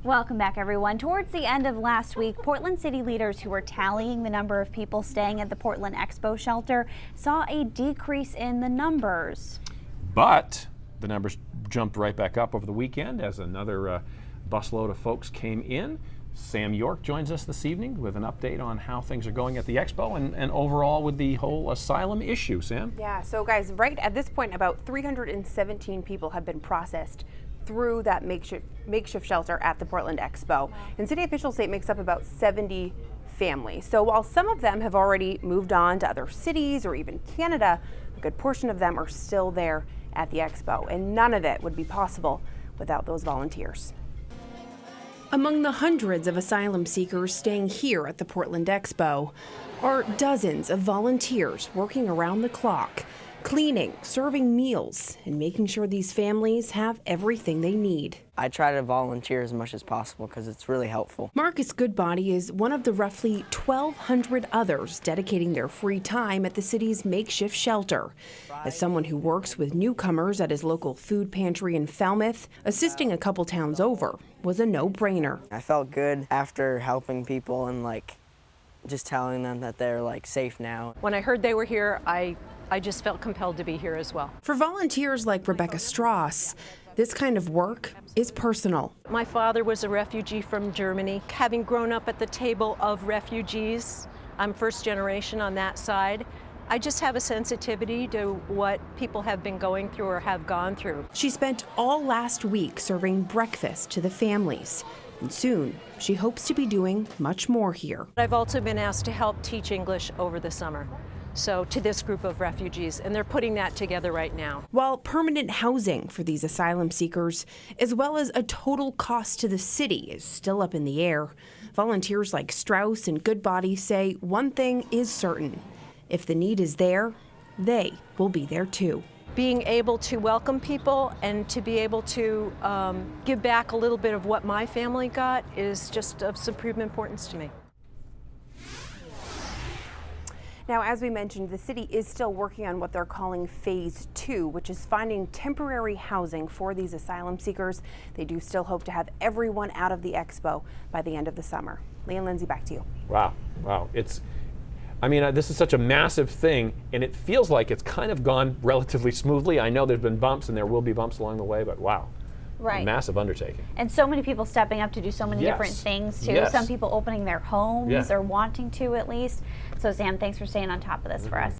Welcome back, everyone. Towards the end of last week, Portland city leaders who were tallying the number of people staying at the Portland Expo shelter saw a decrease in the numbers. But the numbers jumped right back up over the weekend as another busload of folks came in. Sam York joins us this evening with an update on how things are going at the Expo and overall with the whole asylum issue. Sam? Yeah, so guys, right at this point, about 317 people have been processed through that makeshift shelter at the Portland Expo. Wow. And city officials say it makes up about 70 families. So while some of them have already moved on to other cities or even Canada, a good portion of them are still there at the Expo. And none of it would be possible without those volunteers. Among the hundreds of asylum seekers staying here at the Portland Expo are dozens of volunteers working around the clock, cleaning, serving meals, and making sure these families have everything they need. I try to volunteer as much as possible because it's really helpful. Marcus Goodbody is one of the roughly 1,200 others dedicating their free time at the city's makeshift shelter. As someone who works with newcomers at his local food pantry in Falmouth, assisting a couple towns over was a no-brainer. I felt good after helping people and just telling them that they're safe now. When I heard they were here, I just felt compelled to be here as well. For volunteers like Rebecca Strauss, this kind of work is personal. My father was a refugee from Germany. Having grown up at the table of refugees, I'm first generation on that side. I just have a sensitivity to what people have been going through or have gone through. She spent all last week serving breakfast to the families. And soon, she hopes to be doing much more here. I've also been asked to help teach English over the summer. So to this group of refugees, and they're putting that together right now. While permanent housing for these asylum seekers, as well as a total cost to the city, is still up in the air, volunteers like Strauss and Goodbody say one thing is certain. If the need is there, they will be there too. Being able to welcome people and to be able to give back a little bit of what my family got is just of supreme importance to me. Now, as we mentioned, the city is still working on what they're calling phase 2, which is finding temporary housing for these asylum seekers. They do still hope to have everyone out of the Expo by the end of the summer. Lee and Lindsay, back to you. Wow. This is such a massive thing, and it feels like it's kind of gone relatively smoothly. I know there's been bumps, and there will be bumps along the way, but wow. Right. A massive undertaking. And so many people stepping up to do so many different things, too. Yes. Some people opening their homes or wanting to, at least. So, Sam, thanks for staying on top of this for us.